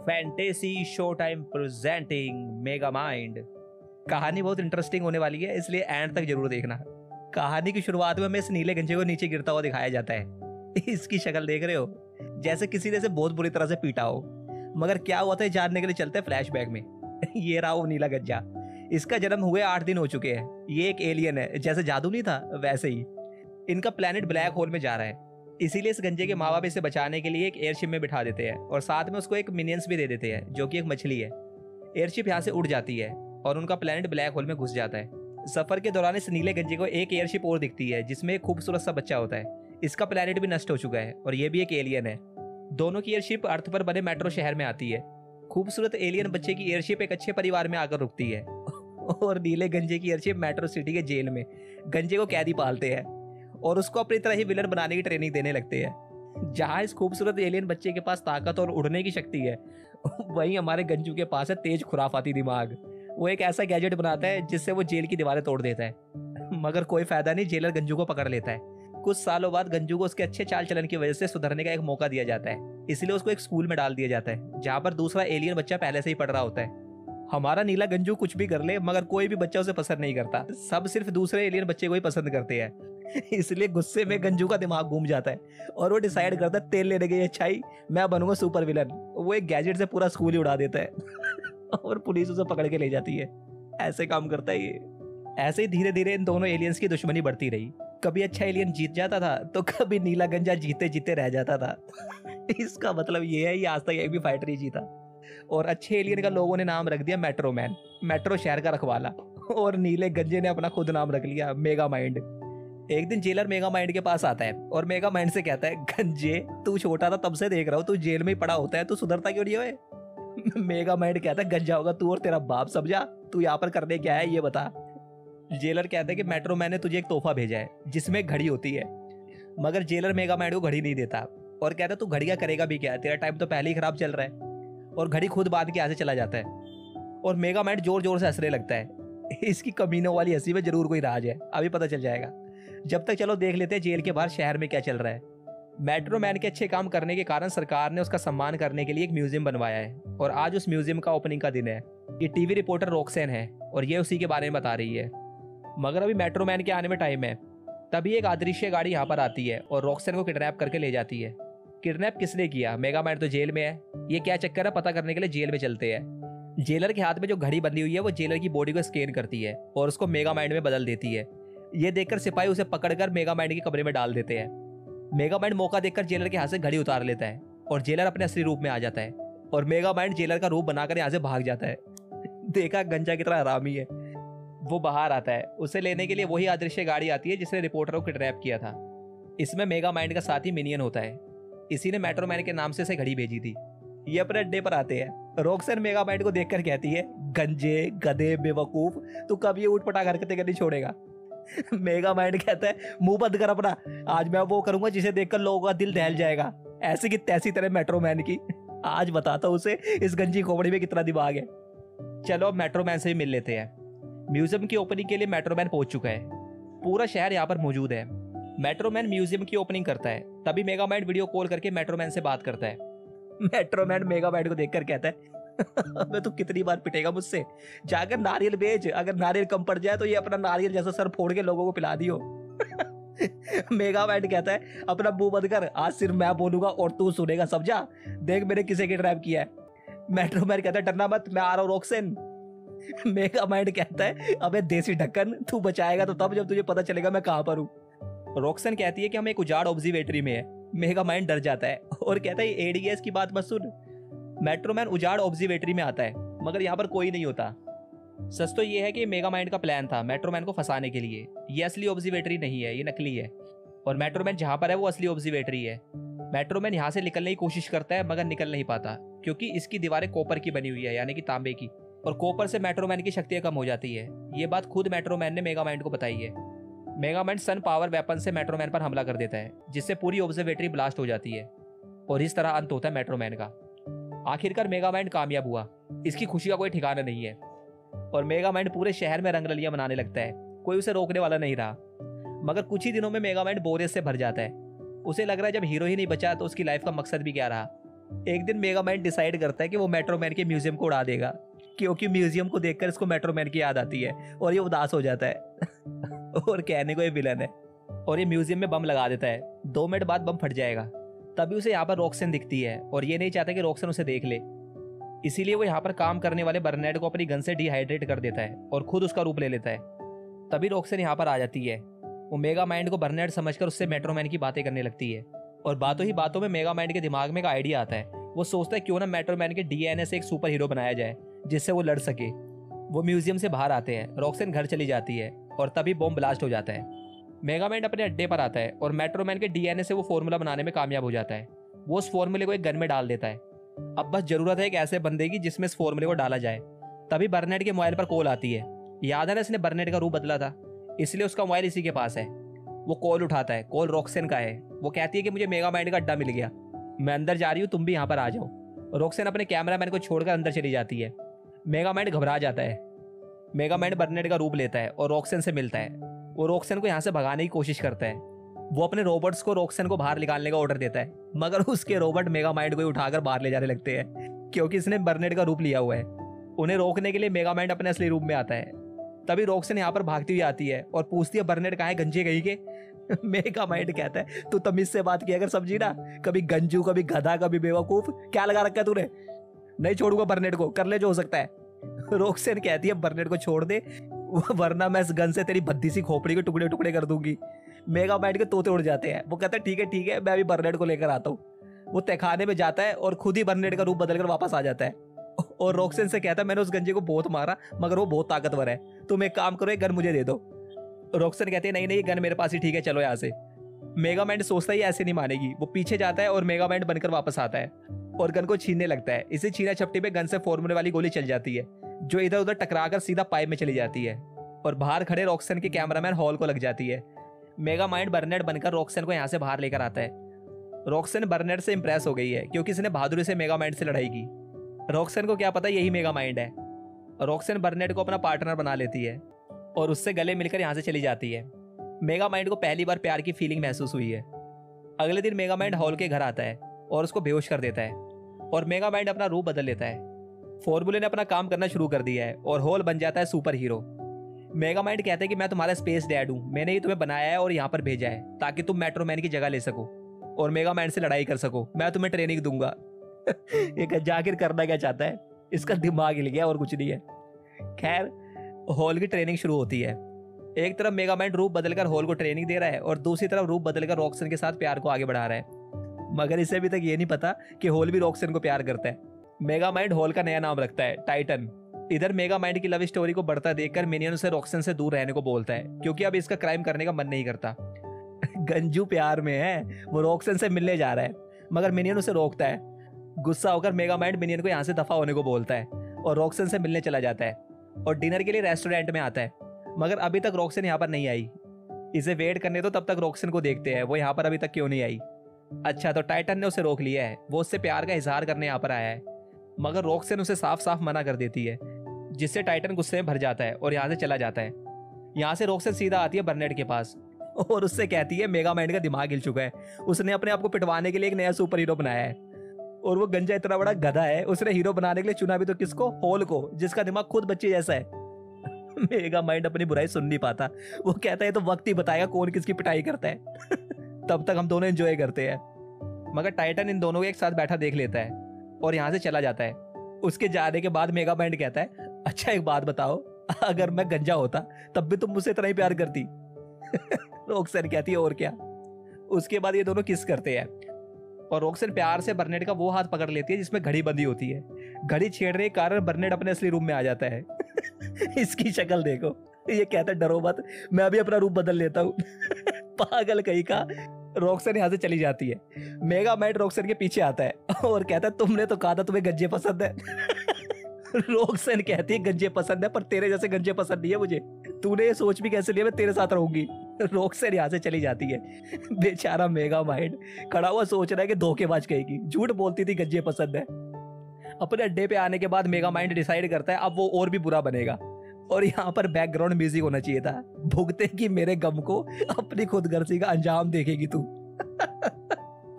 Fantasy show time presenting mega mind. कहानी बहुत interesting होने वाली है, इसलिए एंड तक जरूर देखना। कहानी की शुरुआत में हमें इस नीले गंजे को नीचे गिरता हुआ दिखाया जाता है। इसकी शक्ल देख रहे हो, जैसे किसी ने इसे बहुत बुरी तरह से पीटा हो। मगर क्या हुआ था जानने के लिए चलते हैं फ्लैशबैक में। ये रहा वो नीला गंजा। इसका जन्म हुए 8 दिन हो चुके हैं। ये एक एलियन है, जैसे जादू नहीं था वैसे ही। इनका प्लेनेट ब्लैक होल में जा रहा है, इसीलिए इस गंजे के माँ बाप इसे बचाने के लिए एक एयरशिप में बिठा देते हैं और साथ में उसको एक मिनियंस भी दे देते हैं जो कि एक मछली है। एयरशिप यहाँ से उड़ जाती है और उनका प्लेनेट ब्लैक होल में घुस जाता है। सफर के दौरान इस नीले गंजे को एक एयरशिप और दिखती है जिसमें एक खूबसूरत सा बच्चा होता है। इसका प्लेनेट भी नष्ट हो चुका है और ये भी एक एलियन है। दोनों की एयरशिप अर्थ पर बने मेट्रो शहर में आती है। खूबसूरत एलियन बच्चे की एयरशिप एक अच्छे परिवार में आकर रुकती है और नीले गंजे की एयरशिप मेट्रो सिटी के जेल में गंजे को कैदी पालते हैं और उसको अपनी तरह ही विलन बनाने की ट्रेनिंग देने लगते हैं। जहां इस खूबसूरत एलियन बच्चे के पास ताकत और उड़ने की शक्ति है, वहीं हमारे गंजू के पास है तेज खुराफाती दिमाग। वो एक ऐसा गैजेट बनाता है जिससे वो जेल की दीवारें तोड़ देता है। मगर कोई फायदा नहीं, जेलर गंजू को पकड़ लेता है। कुछ सालों बाद गंजू को उसके अच्छे चाल चलन की वजह से सुधरने का एक मौका दिया जाता है, इसलिए उसको एक स्कूल में डाल दिया जाता है जहां पर दूसरा एलियन बच्चा पहले से ही पढ़ रहा होता है। हमारा नीला गंजू कुछ भी कर ले, मगर कोई भी बच्चा उसे पसंद नहीं करता। सब सिर्फ दूसरे एलियन बच्चे को ही पसंद करते हैं। इसलिए गुस्से में गंजू का दिमाग घूम जाता है और वो डिसाइड करता है तेल लेने की अच्छाई मैं बनूंगा सुपर विलन। वो एक गैजेट से पूरा स्कूल ही उड़ा देता है और पुलिस उसे पकड़ के ले जाती है। ऐसे काम करता है ये। ऐसे ही धीरे धीरे इन दोनों एलियंस की दुश्मनी बढ़ती रही। कभी अच्छा एलियन जीत जाता था तो कभी नीला गंजा जीते जीते रह जाता था। इसका मतलब ये है, ये आज तक एक भी फाइटर नहीं जीता। और अच्छे एलियन का लोगों ने नाम रख दिया मेट्रो मैन, मेट्रो शहर का रखवाला। और नीले गंजे ने अपना खुद नाम रख लिया मेगा माइंड। एक दिन जेलर मेगा माइंड के पास आता है और मेगा माइंड से कहता है, गंजे तू छोटा था तब से देख रहा हूँ, तू जेल में ही पड़ा होता है, तू सुधरता क्यों नहीं है? मेगा माइंड कहता है, गंजा होगा तू और तेरा बाप, समझा? तू यहाँ पर करने क्या है ये बता। जेलर कहता है कि मेट्रो मैन ने तुझे एक तोहफा भेजा है जिसमें एक घड़ी होती है। मगर जेलर मेगा माइंड को घड़ी नहीं देता और कहता है तू घड़ी का करेगा भी क्या, तेरा टाइम तो पहले ही खराब चल रहा है। और घड़ी खुद बांध के यहाँ से चला जाता है और मेगा माइंड जोर जोर से हंसने लगता है। इसकी कमीनों वाली हंसी में जरूर कोई राज है, अभी पता चल जाएगा। जब तक चलो देख लेते हैं जेल के बाहर शहर में क्या चल रहा है। मेट्रो मैन के अच्छे काम करने के कारण सरकार ने उसका सम्मान करने के लिए एक म्यूजियम बनवाया है और आज उस म्यूजियम का ओपनिंग का दिन है। ये टीवी रिपोर्टर रॉक्सेन है और ये उसी के बारे में बता रही है। मगर अभी मेट्रो मैन के आने में टाइम है। तभी एक अदृश्य गाड़ी यहाँ पर आती है और रॉक्सेन को किडनैप करके ले जाती है। किडनैप किसने किया? मेगा मैन तो जेल में है। ये क्या चक्कर है पता करने के लिए जेल में चलते हैं। जेलर के हाथ में जो घड़ी बंधी हुई है वो जेलर की बॉडी को स्कैन करती है और उसको मेगा माइंड में बदल देती है। ये देखकर सिपाही उसे पकड़कर मेगा माइंड के कमरे में डाल देते हैं। मेगा माइंड मौका देखकर जेलर के हाथ से घड़ी उतार लेता है और जेलर अपने असली रूप में आ जाता है और मेगा माइंड जेलर का रूप बनाकर यहाँ से भाग जाता है। देखा गंजा कितना हरामी है। वो बाहर आता है, उसे लेने के लिए वही अदृश्य गाड़ी आती है जिसने रिपोर्टर को किडनैप किया था। इसमें मेगा माइंड का साथी मिनियन होता है। इसी ने मेट्रो मैन के नाम से इसे घड़ी भेजी थी। ये अपने अड्डे पर आते हैं। रॉक्सन मेगा माइंड को देखकर कहती है, गंजे गधे बेवकूफ, तू कब ये उठपटांग हरकतें करनी छोड़ेगा? मेगा माइंड कहता है, मुंह बंद कर अपना, आज मैं वो करूंगा जिसे देखकर लोगों का दिल दहल जाएगा, ऐसी की तैसी तरह मेट्रो मैन की। आज बताता हूं उसे इस गंजी खोपड़ी में कितना दिमाग है। चलो अब मेट्रो मैन से भी मिल लेते हैं। म्यूजियम की ओपनिंग के लिए मेट्रो मैन पहुंच चुका है। पूरा शहर यहाँ पर मौजूद है। मेट्रो मैन म्यूजियम की ओपनिंग करता है, तभी मेगा माइंड वीडियो कॉल करके मेट्रो मैन से बात करता है। मेट्रो मैन मेगा माइंड को देखकर कहता है, मैं तो कितनी बार पिटेगा मुझसे, जाकर नारियल बेच, अगर नारियल कम पड़ जाए तो ये अपना नारियल जैसा सर फोड़ के लोगों को पिला दियो। मेगा माइंड कहता है, अपना मुंह बंद कर, आज सिर्फ मैं बोलूंगा और तू सुनेगा, समझा? देख मैंने किसे किडनैप किया है। मेट्रो मैन कहता है, डरना मत, मैं आ रहा हूँ रॉक्सन। मेगा माइंड कहता है, अबे देसी ढक्कन, तू बचाएगा तो तब जब तुझे पता चलेगा मैं कहां पर हूँ। रॉक्सन कहती है कि हम एक उजाड़ ऑब्जर्वेटरी में है। मेगा माइंड डर जाता है और कहता है, एडीएस की बात मत सुन। मेट्रो मैन उजाड़ ऑब्जर्वेटरी में आता है मगर यहाँ पर कोई नहीं होता। सच तो ये है कि मेगा माइंड का प्लान था मेट्रो मैन को फंसाने के लिए। ये असली ऑब्जर्वेटरी नहीं है, ये नकली है और मेट्रो मैन जहाँ पर है वो असली ऑब्जर्वेटरी है। मेट्रो मैन यहाँ से निकलने की कोशिश करता है मगर निकल नहीं पाता क्योंकि इसकी दीवारें कॉपर की बनी हुई है, यानी कि तांबे की, और कॉपर से मेट्रो मैन की शक्तियां कम हो जाती है। ये बात खुद मेट्रो मैन ने मेगा माइंड को बताई है। Megamind sun power weapon से मेट्रो मैन पर हमला कर देता है जिससे पूरी ऑब्जर्वेटरी ब्लास्ट हो जाती है और इस तरह अंत होता है मेट्रो मैन का। आखिरकार मेगा माइंड कामयाब हुआ। इसकी खुशी का कोई ठिकाना नहीं है और मेगा माइंड पूरे शहर में रंगरलियां मनाने लगता है। कोई उसे रोकने वाला नहीं रहा। मगर कुछ ही दिनों में मेगा माइंड बोरियत से भर जाता है। उसे लग रहा है जब हीरो ही नहीं बचा तो उसकी लाइफ का मकसद भी क्या रहा। एक दिन मेगामाइंड डिसाइड करता है कि वो मेट्रोमैन के म्यूजियम को उड़ा देगा, क्योंकि म्यूजियम को देखकर इसको मेट्रोमैन की याद आती है और ये उदास हो जाता है। और कहने को ये विलन है, और ये म्यूजियम में बम लगा देता है। 2 मिनट बाद बम फट जाएगा। तभी उसे यहाँ पर रॉक्सन दिखती है और ये नहीं चाहता कि रॉक्सन उसे देख ले, इसीलिए वो यहाँ पर काम करने वाले बर्नैड को अपनी गन से डिहाइड्रेट कर देता है और खुद उसका रूप ले लेता है। तभी रॉक्सन यहाँ पर आ जाती है। वो मेगामाइंड को बर्नैड समझकर उससे मेट्रोमैन की बातें करने लगती है और बातों ही बातों में मेगामाइंड के दिमाग में एक आइडिया आता है। वो सोचता है क्यों ना मेट्रोमैन के डीएनए से एक सुपर हीरो बनाया जाए जिससे वो लड़ सके। वो म्यूजियम से बाहर आते हैं, रॉक्सन घर चली जाती है और तभी बॉम्ब ब्लास्ट हो जाता है। मेगामाइंड अपने अड्डे पर आता है और मेट्रोमैन के डीएनए से वो फॉर्मूला बनाने में कामयाब हो जाता है। वो उस फॉर्मूले को एक गन में डाल देता है। अब बस जरूरत है एक ऐसे बंदे की जिसमें इस फॉर्मूले को डाला जाए। तभी बर्नैड के मोबाइल पर कॉल आती है। याद है ना, इसने बर्नैड का रूप बदला था, इसलिए उसका मोबाइल इसी के पास है। वो कॉल उठाता है। कॉल रॉक्सन का है। वो कहती है कि मुझे मेगामाइंड का अड्डा मिल गया, मैं अंदर जा रही हूँ, तुम भी यहाँ पर आ जाओ। रॉक्सन अपने कैमरामैन को छोड़कर अंदर चली जाती है। मेगामाइंड घबरा जाता है। मेगामाइंड बर्नैड का रूप लेता है और रॉक्सन से मिलता है। वो रॉक्सन को यहाँ से भगाने की कोशिश करता है। वो अपने रोबोट्स को रॉक्सन को बाहर निकालने का ऑर्डर देता है, मगर उसके रोबोट मेगामाइंड को ही उठाकर बाहर ले जाने लगते हैं, क्योंकि इसने बर्नैड का रूप लिया हुआ है। उन्हें रोकने के लिए मेगामाइंड अपने असली रूप में आता है। तभी रॉक्सन यहाँ पर भागती हुई आती है और पूछती है बर्नैड कहाँ है, गंजे गई के। मेगामाइंड कहता है तू तमीज से बात किया अगर, समझी ना, कभी गंजू, कभी गधा, कभी बेवकूफ, क्या लगा रखा है तूने। नहीं छोड़ूंगा बर्नैड को, कर ले जो हो सकता है। रॉक्सन कहती है बर्नैड को छोड़ दे, वरना मैं इस गन से तेरी भद्दी सी खोपड़ी के टुकड़े टुकड़े कर दूंगी। मेगामाइंड के तोते उड़ जाते हैं। वो कहता है ठीक है, मैं अभी बर्नैड को लेकर आता हूँ। वो तहखाने में जाता है और खुद ही बर्नैड का रूप बदलकर वापस आ जाता है और रॉक्सन से कहता है मैंने उस गंजे को बहुत मारा, मगर वो बहुत ताकतवर है, तुम एक काम करो, एक गन मुझे दे दो। रॉक्सन कहते हैं नहीं, गन मेरे पास ही ठीक है, चलो यहाँ से। मेगामाइंड सोचता ही ऐसे नहीं मानेगी। वो पीछे जाता है और मेगामाइंड बनकर वापस आता है और गन को छीनने लगता है। इसे छीना छपटी पे गन से फॉर्मूले वाली गोली चल जाती है, जो इधर उधर टकराकर सीधा पाइप में चली जाती है और बाहर खड़े रॉक्सन के कैमरामैन हॉल को लग जाती है। मेगामाइंड बर्नैड बनकर रॉक्सन को यहाँ से बाहर लेकर आता है। रॉक्सन बर्नैड से इंप्रेस हो गई है, क्योंकि इसने बहादुरी से मेगामाइंड से लड़ाई की। रॉक्सन को क्या पता यही मेगामाइंड है। रॉक्सन बर्नैड को अपना पार्टनर बना लेती है और उससे गले मिलकर यहाँ से चली जाती है। मेगामाइंड को पहली बार प्यार की फीलिंग महसूस हुई है। अगले दिन मेगामाइंड हॉल के घर आता है और उसको बेहोश कर देता है और मेगामाइंड अपना रूप बदल लेता है। फॉर्मूले ने अपना काम करना शुरू कर दिया है और हॉल बन जाता है सुपर हीरो। मेगामाइंड कहते हैं कि मैं तुम्हारा स्पेस डैड हूँ, मैंने ही तुम्हें बनाया है और यहाँ पर भेजा है ताकि तुम मेट्रोमैन की जगह ले सको और मेगामाइंड से लड़ाई कर सको, मैं तुम्हें ट्रेनिंग दूंगा। ये जाकिर करना क्या चाहता है, इसका दिमाग हिल गया और कुछ नहीं है। खैर, हॉल की ट्रेनिंग शुरू होती है। एक तरफ मेगामाइंड रूप बदलकर हॉल को ट्रेनिंग दे रहा है और दूसरी तरफ रूप बदलकर रॉक्सन के साथ प्यार को आगे बढ़ा रहा है, मगर इसे अभी तक ये नहीं पता कि हॉल भी रॉक्सन को प्यार करता है। मेगामाइंड हॉल का नया नाम रखता है, टाइटन। इधर मेगामाइंड की लव स्टोरी को बढ़ता देखकर मिनियन उसे रॉक्सन से दूर रहने को बोलता है, क्योंकि अब इसका क्राइम करने का मन नहीं करता। गंजू प्यार में है, वो रॉक्सन से मिलने जा रहा है, मगर मिनियन उसे रोकता है। गुस्सा होकर मेगामाइंड मिनियन को यहाँ से दफा होने को बोलता है और रॉक्सन से मिलने चला जाता है और डिनर के लिए रेस्टोरेंट में आता है, मगर अभी तक रॉक्सन यहाँ पर नहीं आई। इसे वेट करने दो, तब तक रॉक्सन को देखते हैं वो यहाँ पर अभी तक क्यों नहीं आई। अच्छा, तो टाइटन ने उसे रोक लिया है, वो उससे प्यार का इजहार करने यहाँ पर आया है, मगर रॉक्सन उसे साफ साफ मना कर देती है, जिससे टाइटन गुस्से में भर जाता है और यहाँ से चला जाता है। यहाँ से रॉक्सन सीधा आती है बर्नैड के पास और उससे कहती है मेगामाइंड का दिमाग हिल चुका है, उसने अपने आप को पिटवाने के लिए एक नया सुपर हीरो बनाया है और वो गंजा इतना बड़ा गधा है, उसने हीरो बनाने के लिए चुना भी तो किसको, हॉल को, जिसका दिमाग खुद बच्चे जैसा है। मेगामाइंड अपनी बुराई सुन नहीं पाता। वो कहता है तो वक्त ही बताएगा कौन किसकी पिटाई करता है। तब तक हम दोनों एंजॉय करते हैं। मगर टाइटन इन दोनों को एक साथ बैठा देख लेता है और यहाँ से चला जाता है। उसके जाने के बाद मेगामाइंड कहता है अच्छा एक बात बताओ, अगर मैं गंजा होता तब भी तुम मुझसे इतना ही प्यार करती। रॉक्सन कहती है और क्या। उसके बाद ये दोनों किस करते हैं और रॉक्सन प्यार से बर्नैड का वो हाथ पकड़ लेती है जिसमें घड़ी बंधी होती है। घड़ी छेड़ने के कारण बर्नैड अपने असली रूप में आ जाता है। इसकी शक्ल देखो, ये कहता है डरो मत, मैं अभी अपना रूप बदल लेता हूँ। पागल कहीं का। रॉक्सन यहाँ से चली जाती है। मेगामाइंड रॉक्सन के पीछे आता है और कहता है तुमने तो कहा था तुम्हें गंजे पसंद है। रॉक्सन कहती है गंजे पसंद है, पर तेरे जैसे गंजे पसंद नहीं है मुझे, तूने ये सोच भी कैसे लिया मैं तेरे साथ रहूंगी। रॉक्सन यहाँ से चली जाती है। बेचारा मेगामाइंड खड़ा हुआ सोच रहा है कि धोखेबाज कहेगी, झूठ बोलती थी गंजे पसंद है। अपने अड्डे पे आने के बाद मेगामाइंड डिसाइड करता है अब वो और भी बुरा बनेगा और यहाँ पर बैकग्राउंड म्यूजिक होना चाहिए था, भुगते कि मेरे गम को अपनी खुदगर्जी का अंजाम देखेगी तू।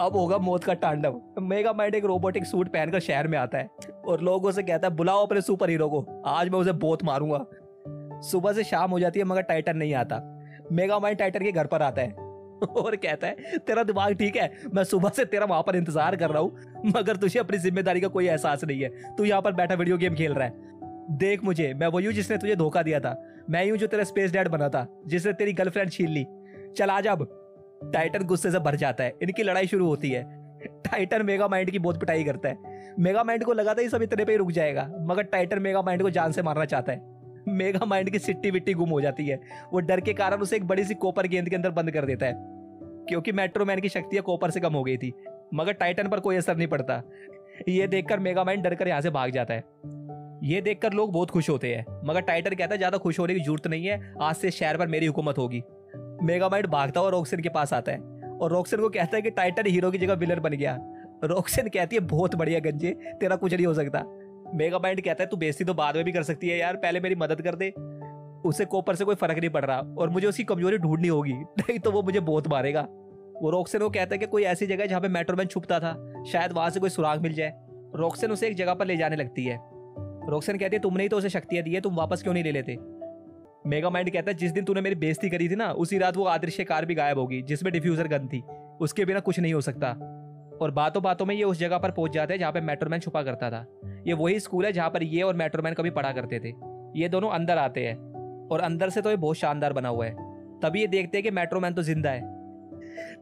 अब होगा मौत का तांडव। मेगा माइंड एक रोबोटिक सूट पहनकर शहर में आता है और लोगों से कहता है बुलाओ अपने सुपर हीरो को, आज मैं उसे बहुत मारूंगा। सुबह से शाम हो जाती है मगर टाइटन नहीं आता। मेगा माइंड टाइटन के घर पर आता है और कहता है तेरा दिमाग ठीक है, मैं सुबह से तेरा वहां पर इंतजार कर रहा हूँ मगर तुझे अपनी जिम्मेदारी का कोई एहसास नहीं है। तू यहाँ पर बैठा वीडियो गेम खेल रहा है। देख मुझे, मैं वही हूँ जिसने तुझे धोखा दिया था। मैं ही हूँ जो तेरा स्पेस डैड बना था, जिसने तेरी गर्लफ्रेंड छीन ली। चल आ जा अब। टाइटन गुस्से से भर जाता है। इनकी लड़ाई शुरू होती है। टाइटन मेगा माइंड की बहुत पिटाई करता है। मेगा माइंड को लगा था ये सब इतने पे ही रुक जाएगा मगर टाइटन मेगा माइंड को जान से मारना चाहता है। मेगा माइंड की सिट्टी विट्टी गुम हो जाती है। वो डर के कारण उसे एक बड़ी सी कॉपर गेंद के अंदर बंद कर देता है क्योंकि मेट्रोमैन की शक्तियां कॉपर से कम हो गई थी। मगर टाइटन पर कोई असर नहीं पड़ता। ये देखकर मेगा माइंड डरकर यहाँ से भाग जाता है। ये देखकर लोग बहुत खुश होते हैं मगर टाइटन कहता है ज्यादा खुश होने की जरूरत नहीं है, आज से शहर पर मेरी हुकूमत होगी। मेगा माइंड भागता हुआ रॉक्सन के पास आता है और रॉक्सन को कहता है कि टाइटन हीरो की जगह विलन बन गया। रॉक्सन कहती है बहुत बढ़िया गंजे, तेरा कुछ नहीं हो सकता। मेगा माइंड कहता है तू बेइज्जती तो बाद में भी कर सकती है यार, पहले मेरी मदद कर दे। उसे कॉपर से कोई फर्क नहीं पड़ रहा और मुझे उसकी कमजोरी ढूंढनी होगी, नहीं तो वो मुझे बहुत मारेगा। वो रॉक्सन को कहता है कि कोई ऐसी जगह जहाँ पे मेट्रोमैन छुपता था, शायद वहां से कोई सुराग मिल जाए। रॉक्सन उसे एक जगह पर ले जाने लगती है। रॉक्सन कहती है तुमने ही तो उसे शक्तियां दी है, तुम वापस क्यों नहीं ले लेते। मेगा माइंड कहता है जिस दिन तूने मेरी बेइज्जती करी थी ना, उसी रात वो अदृश्य कार भी गायब होगी जिसमें डिफ्यूजर गन थी। उसके बिना कुछ नहीं हो सकता। और बातों बातों में ये उस जगह पर पहुंच जाते हैं जहाँ पे मेट्रोमैन छुपा करता था। ये वही स्कूल है जहाँ पर ये और मेट्रोमैन कभी पढ़ा करते थे। ये दोनों अंदर आते हैं और अंदर से तो ये बहुत शानदार बना हुआ है। तभी ये देखते हैं कि मेट्रोमैन तो जिंदा है।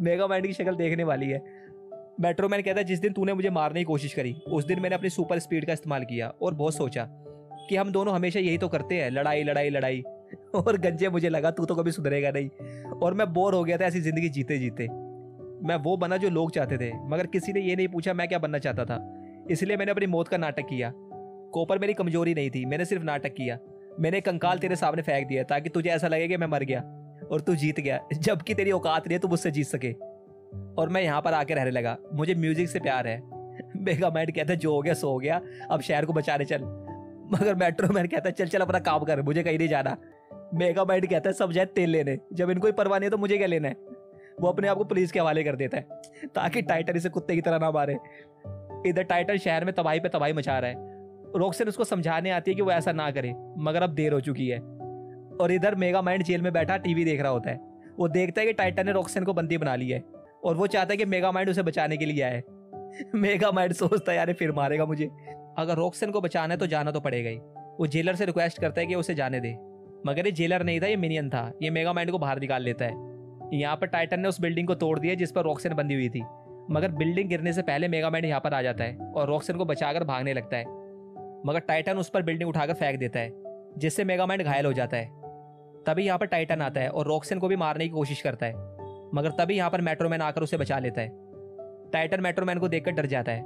मेगा माइंड की शक्ल देखने वाली है। मेट्रोमैन कहता है जिस दिन तूने मुझे मारने की कोशिश करी उस दिन मैंने अपनी सुपर स्पीड का इस्तेमाल किया और बहुत सोचा कि हम दोनों हमेशा यही तो करते हैं, लड़ाई लड़ाई लड़ाई। और गंजे मुझे लगा तू तो कभी सुधरेगा नहीं और मैं बोर हो गया था ऐसी जिंदगी जीते जीते। मैं वो बना जो लोग चाहते थे मगर किसी ने ये नहीं पूछा मैं क्या बनना चाहता था, इसलिए मैंने अपनी मौत का नाटक किया। कॉपर मेरी कमजोरी नहीं थी, मैंने सिर्फ नाटक किया। मैंने कंकाल तेरे सामने फेंक दिया ताकि तुझे ऐसा लगे कि मैं मर गया और तू जीत गया, जबकि तेरी औकात नहीं है तू मुझसे जीत सके। और मैं यहाँ पर आके रहने लगा, मुझे म्यूजिक से प्यार है। मेगा माइंड कहता है जो हो गया सो हो गया, अब शहर को बचाने चल। मगर मेट्रोमैन कहता है चल चल अपना काम कर, मुझे कहीं नहीं जाना। मेगा माइंड कहता है सब जाए तेल लेने, जब इनको ही परवाह नहीं है तो मुझे क्या लेना है। वो अपने आप को पुलिस के हवाले कर देता है ताकि टाइटन इसे कुत्ते की तरह ना मारे। इधर टाइटन शहर में तबाही पे तबाही मचा रहा है। रॉक्सन उसको समझाने आती है कि वो ऐसा ना करे मगर अब देर हो चुकी है। और इधर मेगा माइंड जेल में बैठा टीवी देख रहा होता है। वो देखता है कि टाइटन ने रॉक्सन को बंदी बना लिया है और वो चाहता है कि मेगा माइंड उसे बचाने के लिए आए। मेगा माइंड सोचता है यार फिर मारेगा मुझे। अगर रॉक्सन को बचाना है तो जाना तो पड़ेगा ही। वो जेलर से रिक्वेस्ट करता है कि उसे जाने दे मगर ये जेलर नहीं था, ये मिनियन था। ये मेगा माइंड को बाहर निकाल लेता है। यहाँ पर टाइटन ने उस बिल्डिंग को तोड़ दिया जिस पर रॉक्सन बंदी हुई थी मगर बिल्डिंग गिरने से पहले मेगा माइंड यहाँ पर आ जाता है और रॉक्सन को बचाकर भागने लगता है मगर टाइटन उस पर बिल्डिंग उठाकर फेंक देता है जिससे मेगा माइंड घायल हो जाता है। तभी यहाँ पर टाइटन आता है और रॉक्सन को भी मारने की कोशिश करता है मगर तभी यहाँ पर मेट्रोमैन आकर उसे बचा लेता है। टाइटन मेट्रोमैन को देखकर डर जाता है।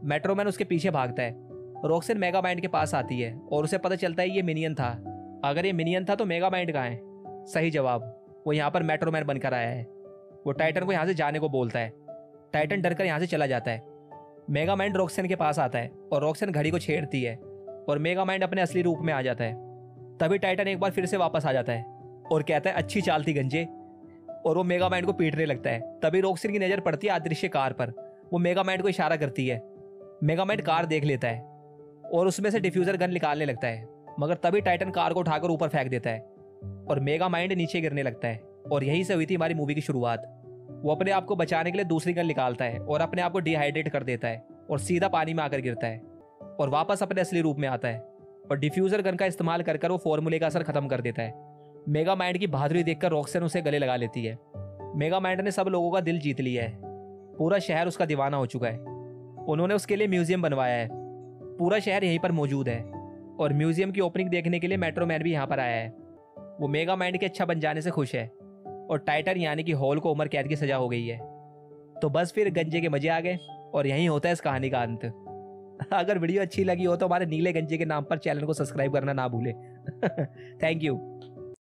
मेट्रोमैन उसके पीछे भागता है। रॉक्सन मेगा माइंड के पास आती है और उसे पता चलता है ये मिनियन था। अगर ये मिनियन था तो मेगा माइंड कहाँ है? सही जवाब, वो यहाँ पर मेट्रोमैन बनकर आया है। वो टाइटन को यहाँ से जाने को बोलता है। टाइटन डरकर यहाँ से चला जाता है। मेगा माइंड रॉक्सन के पास आता है और रॉक्सन घड़ी को छेड़ती है और मेगा माइंड अपने असली रूप में आ जाता है। तभी टाइटन एक बार फिर से वापस आ जाता है और कहता है अच्छी चाल थी गंजे, और वो मेगा माइंड को पीटने लगता है। तभी रॉक्सन की नजर पड़ती है अदृश्य कार पर। वो मेगा माइंड को इशारा करती है। मेगा माइंड कार देख लेता है और उसमें से डिफ्यूजर गन निकालने लगता है मगर तभी टाइटन कार को उठाकर ऊपर फेंक देता है और मेगा माइंड नीचे गिरने लगता है। और यहीं से हुई थी हमारी मूवी की शुरुआत। वो अपने आप को बचाने के लिए दूसरी गन निकालता है और अपने आप को डिहाइड्रेट कर देता है और सीधा पानी में आकर गिरता है और वापस अपने असली रूप में आता है और डिफ्यूजर गन का इस्तेमाल कर वो फॉर्मूले का असर खत्म कर देता है। मेगा माइंड की बहादुरी देखकर रॉक्सन उसे गले लगा लेती है। मेगा माइंड ने सब लोगों का दिल जीत लिया है। पूरा शहर उसका दीवाना हो चुका है। उन्होंने उसके लिए म्यूजियम बनवाया है। पूरा शहर यहीं पर मौजूद है और म्यूजियम की ओपनिंग देखने के लिए मेट्रोमैन भी यहाँ पर आया है। वो मेगा माइंड के अच्छा बन जाने से खुश है और टाइटन यानी कि हॉल को उम्र कैद की सजा हो गई है। तो बस फिर गंजे के मजे आ गए और यहीं होता है इस कहानी का अंत। अगर वीडियो अच्छी लगी हो तो हमारे नीले गंजे के नाम पर चैनल को सब्सक्राइब करना ना भूले। Thank you.